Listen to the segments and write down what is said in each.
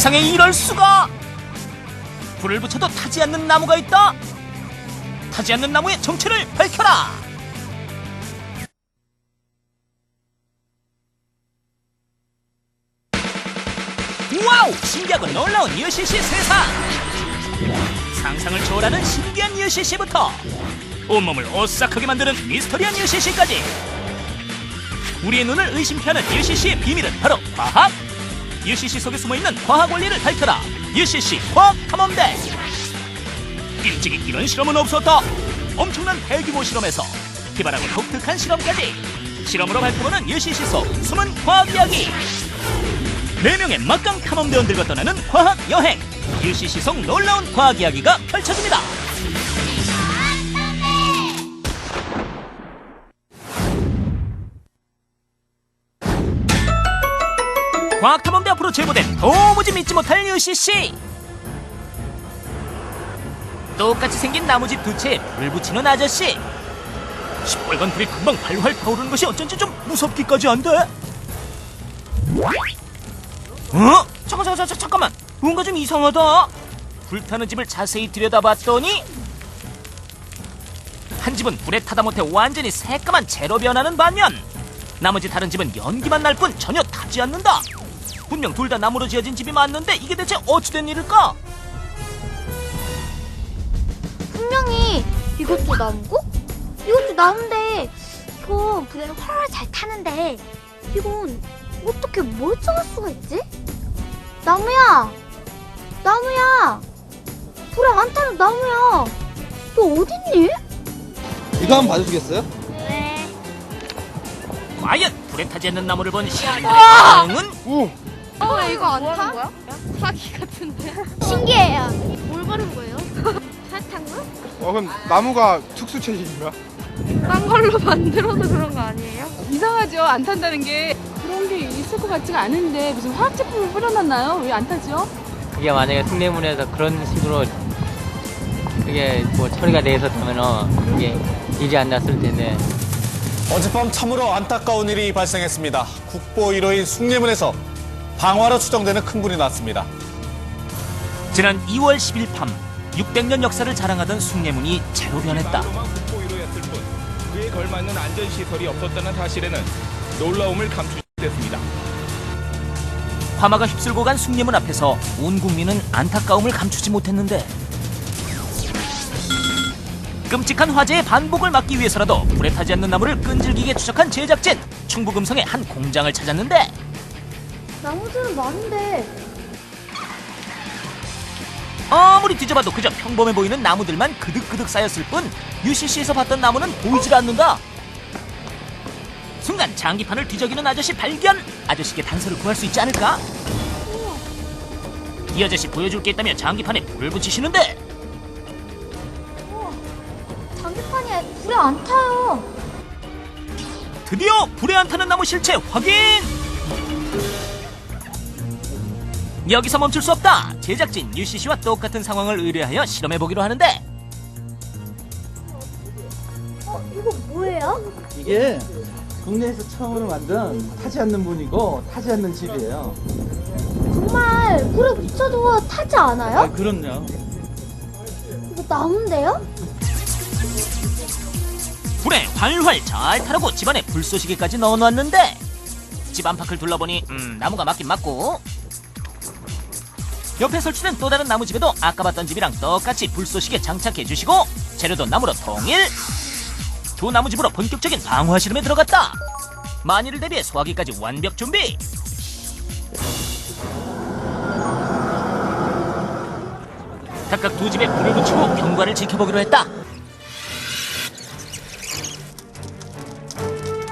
세상에 이럴 수가! 불을 붙여도 타지 않는 나무가 있다. 타지 않는 나무의 정체를 밝혀라. 와우! 신기하고 놀라운 UCC 세상! 상상을 초월하는 신기한 UCC부터 온몸을 오싹하게 만드는 미스터리한 UCC까지, 우리의 눈을 의심케 하는 UCC의 비밀은 바로 과학! UCC 속에 숨어있는 과학 원리를 밝혀라. UCC 과학탐험대. 일찍이 이런 실험은 없었다. 엄청난 대규모 실험에서 기발하고 독특한 실험까지, 실험으로 밝혀보는 UCC 속 숨은 과학 이야기. 4명의 막강 탐험대원들과 떠나는 과학 여행. UCC 속 놀라운 과학 이야기가 펼쳐집니다. 과학탐험대 앞으로 제보된 도무지 믿지 못할 UCC. 똑같이 생긴 나무집 두 채에 불을 붙이는 아저씨. 시뻘건 불이 금방 활활 타오르는 것이 어쩐지 좀 무섭기까지 한데. 잠깐만. 뭔가 좀 이상하다. 불타는 집을 자세히 들여다봤더니 한 집은 불에 타다 못해 완전히 새까만 재로 변하는 반면, 나머지 다른 집은 연기만 날 뿐 전혀 타지 않는다. 분명 둘 다 나무로 지어진 집이 맞는데 이게 대체 어찌된 일일까? 분명히 이것도 나무고 이것도 나무인데 이건 불에 활활 잘 타는데 이건 어떻게 멀쩡할 수가 있지? 나무야! 불에 안 타는 나무야! 너 어딨니? 이거 한번 봐주시겠어요? 네. 과연 불에 타지 않는 나무를 본 시민들의 반응은? 왜 이거 안 타? 거야? 사기 같은데. 신기해요. 뭘 바른 거예요? 사탕물? 그럼 나무가 특수 체질인가? 딴 걸로 만들어서 그런 거 아니에요? 이상하죠. 안 탄다는 게 그런 게 있을 것 같지가 않은데 무슨 화학 제품을 뿌려놨나요? 왜 안 타죠? 그게 만약에 숭례문에서 그런 식으로 그게 뭐 처리가 돼 있었다면 그게 일이 안 났을 텐데. 어젯밤 참으로 안타까운 일이 발생했습니다. 국보 1호인 숭례문에서 방화로 추정되는 큰 불이 났습니다. 지난 2월 10일 밤 600년 역사를 자랑하던 숭례문이 재로 변했다. 국보 1호였을 뿐 그에 걸맞는 안전시설이 없었다는 사실에는 놀라움을 감추지 못했습니다. 화마가 휩쓸고 간 숭례문 앞에서 온 국민은 안타까움을 감추지 못했는데, 끔찍한 화재의 반복을 막기 위해서라도 불에 타지 않는 나무를 끈질기게 추적한 제작진. 충북음성의 한 공장을 찾았는데 나무들은 많은데 아무리 뒤져봐도 그저 평범해 보이는 나무들만 그득그득 쌓였을 뿐 UCC에서 봤던 나무는 보이질 않는다. 순간 장기판을 뒤적이는 아저씨 발견! 아저씨께 단서를 구할 수 있지 않을까? 이 아저씨 보여줄 게 있다며 장기판에 불을 붙이시는데, 장기판이 불에 안 타요. 드디어 불에 안 타는 나무 실체 확인! 여기서 멈출 수 없다. 제작진 UCC와 똑같은 상황을 의뢰하여 실험해보기로 하는데, 이거 뭐예요? 이게 국내에서 처음으로 만든 타지 않는 문이고 타지 않는 집이에요. 정말 불에 붙여도 타지 않아요? 그럼요. 이거 나무인데요? 불에 활활 잘 타라고 집안에 불쏘시개까지 넣어놨는데, 집 안팎을 둘러보니 나무가 맞긴 맞고, 옆에 설치된 또 다른 나무집에도 아까 봤던 집이랑 똑같이 불쏘시개 장착해주시고 재료도 나무로 통일. 두 나무집으로 본격적인 방화 실험에 들어갔다. 만일을 대비해 소화기까지 완벽 준비. 각각 두 집에 불을 붙이고 경과를 지켜보기로 했다.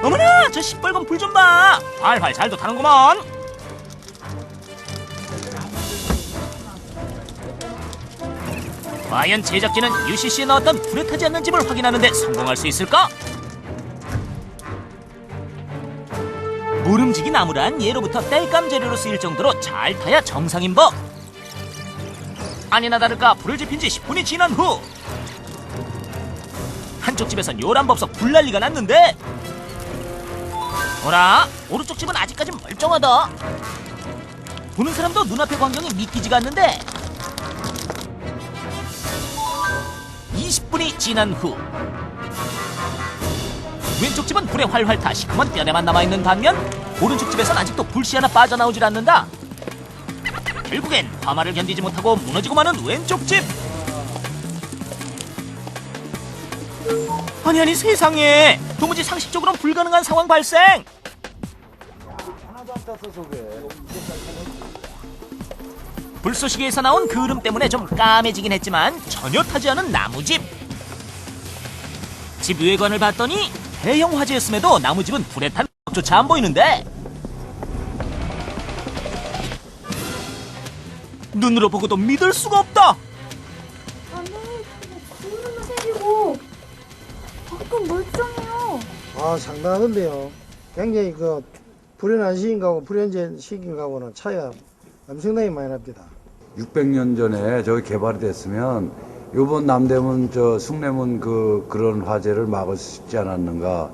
어머나, 저 시뻘건 불 좀 봐. 활활 잘도 타는구먼. 과연 제작진은 UCC에 나왔던 불에 타지 않는 집을 확인하는데 성공할 수 있을까? 모름지기 나무란 예로부터 땔감 재료로 쓰일 정도로 잘 타야 정상인 법. 아니나 다를까 불을 지핀 지 10분이 지난 후 한쪽 집에선 요란법석 불난리가 났는데, 어라? 오른쪽 집은 아직까지 멀쩡하다. 보는 사람도 눈앞의 광경이 믿기지가 않는데 20분이 지난 후 왼쪽 집은 불에 활활 타 시커먼 뼈대만 남아있는 반면 오른쪽 집에선 아직도 불씨 하나 빠져나오질 않는다. 결국엔 화마를 견디지 못하고 무너지고 마는 왼쪽 집. 아니 세상에, 도무지 상식적으로는 불가능한 상황 발생. 불쏘시개에서 나온 그을음 때문에 좀 까매지긴 했지만 전혀 타지 않은 나무집. 집 외관을 봤더니 대형 화재였음에도 나무집은 불에 탄 조차 안 보이는데 눈으로 보고도 믿을 수가 없다. 아니, 불은 새지고 밖은 멀쩡해요. 아, 상당한데요. 굉장히 그 불연한 시인가고 불연제 시인가고는 차이가 엄청나게 많이 납니다. 600년 전에 저기 개발이 됐으면 요번 남대문 저 숭례문 그런 화재를 막을 수 있지 않았는가.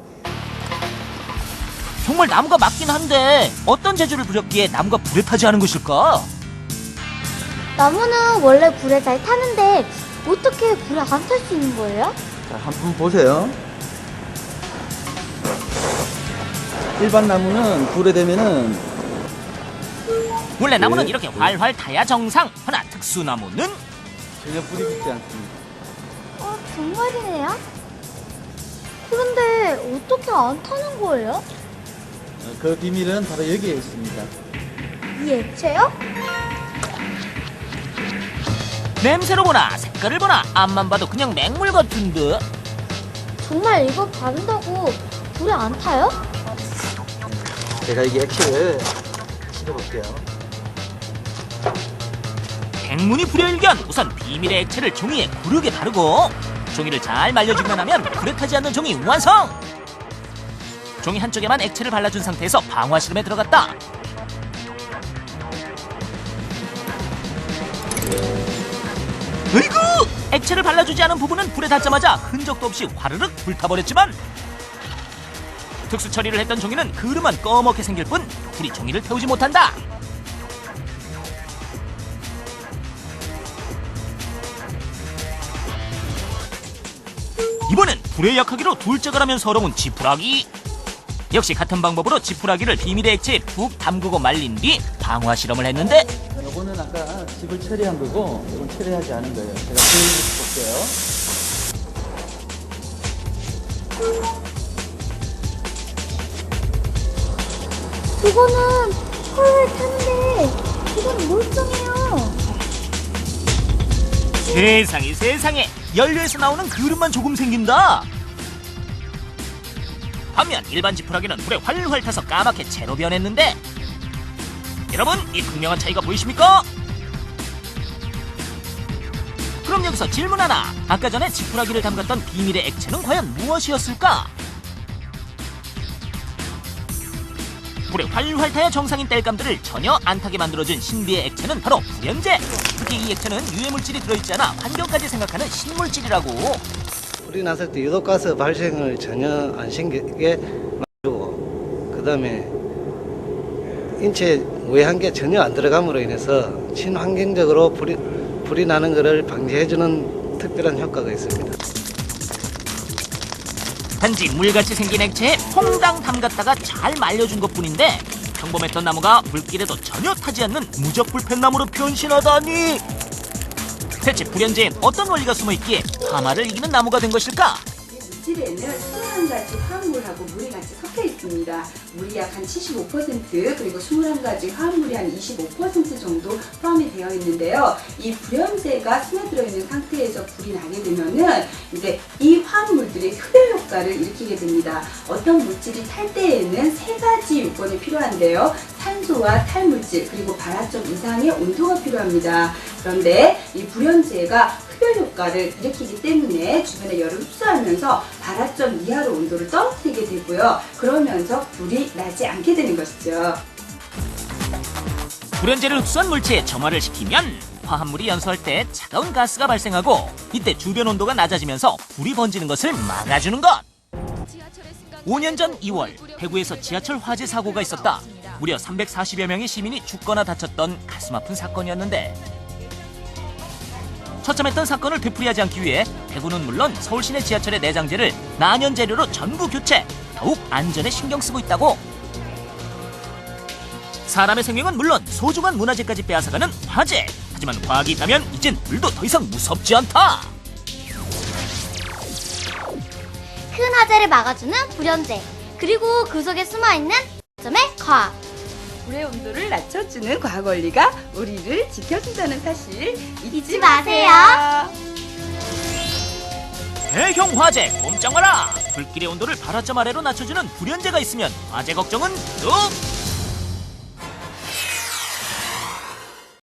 정말 나무가 맞긴 한데 어떤 재주를 부렸기에 나무가 불에 타지 않은 것일까? 나무는 원래 불에 잘 타는데 어떻게 불에 안 탈 수 있는 거예요? 자, 한번 보세요. 일반 나무는 불에 되면은 원래 나무는 이렇게 활활 타야 정상. 허나 특수나무는 전혀 불이 붙지 않습니다. 정말이네요? 그런데 어떻게 안 타는 거예요? 그 비밀은 바로 여기에 있습니다. 이 액체요? 냄새로 보나 색깔을 보나 앞만 봐도 그냥 맹물 같은 듯. 정말 이거 바른다고 불에 안 타요? 제가 이 액체를 칠해볼게요. 백문이 불여일견. 우선 비밀의 액체를 종이에 고르게 바르고 종이를 잘 말려주기만 하면 불에 타지 않는 종이 완성! 종이 한쪽에만 액체를 발라준 상태에서 방화 실험에 들어갔다. 으이구! 액체를 발라주지 않은 부분은 불에 닿자마자 흔적도 없이 화르륵 불타버렸지만 특수 처리를 했던 종이는 그름만 꺼멓게 생길 뿐 불이 종이를 태우지 못한다. 이번엔 불에 약하기로 둘째가 라면 서러운 지푸라기. 역시 같은 방법으로 지푸라기를 비밀의 액체에 푹 담그고 말린 뒤 방화 실험을 했는데 요거는 아까 집을 처리한 거고 이건 처리하지 않은 거예요. 제가 보여드릴게요. 이거는 헐 타는데 이건 멀쩡해요. 세상에 연료에서 나오는 그릇만 조금 생긴다. 반면 일반 지푸라기는 불에 활활 타서 까맣게 채로 변했는데 여러분, 이 극명한 차이가 보이십니까? 그럼 여기서 질문 하나. 아까 전에 지푸라기를 담갔던 비밀의 액체는 과연 무엇이었을까? 불에 활활 타야 정상인 땔감들을 전혀 안 타게 만들어준 신비의 액체는 바로 불연제. 특히 이 액체는 유해물질이 들어있지 않아 환경까지 생각하는 신물질이라고. 불이 났을 때 유독가스 발생을 전혀 안 생기게 만들고, 그 다음에 인체에 외한 게 전혀 안 들어감으로 인해서 친환경적으로 불이 나는 것을 방지해주는 특별한 효과가 있습니다. 단지 물같이 생긴 액체에 퐁당 담갔다가 잘 말려준 것뿐인데 평범했던 나무가 불길에도 전혀 타지 않는 무적불펜나무로 변신하다니. 대체 불연제엔 어떤 원리가 숨어있기에 화마를 이기는 나무가 된 것일까? 물질에는 21가지 화합물하고 물이 같이 섞여 있습니다. 물이 약 한 75% 그리고 21가지 화합물이 한 25% 정도 포함이 되어 있는데요. 이 불연제가 스며들어 있는 상태에서 불이 나게 되면은 이제 이 화합물들이 흡열 효과를 일으키게 됩니다. 어떤 물질이 탈 때에는 3가지 요건이 필요한데요. 산소와 탈물질 그리고 발화점 이상의 온도가 필요합니다. 그런데 이 불연제가 흡열 효과를 일으키기 때문에 주변의 열을 흡수하면서 발화점 이하로 온도를 떨어뜨리게 되고요. 그러면서 불이 나지 않게 되는 것이죠. 불연제를 흡수한 물체에 점화를 시키면 화합물이 연소할 때 차가운 가스가 발생하고 이때 주변 온도가 낮아지면서 불이 번지는 것을 막아주는 것. 5년 전 2월 대구에서 지하철 화재 사고가 있었다. 무려 340여 명의 시민이 죽거나 다쳤던 가슴 아픈 사건이었는데, 처참했던 사건을 되풀이하지 않기 위해 대구는 물론 서울 시내 지하철의 내장재를 난연 재료로 전부 교체, 더욱 안전에 신경 쓰고 있다고. 사람의 생명은 물론 소중한 문화재까지 빼앗아가는 화재. 하지만 과학이 있다면 이젠 물도 더 이상 무섭지 않다. 큰 화재를 막아주는 불연제, 그리고 그 속에 숨어있는 점의 과학. 불의 온도를 낮춰주는 과학 원리가 우리를 지켜준다는 사실 잊지 마세요. 대형 화재 꼼짝 마라. 불길의 온도를 발화점 아래로 낮춰주는 불연제가 있으면 화재 걱정은 뚝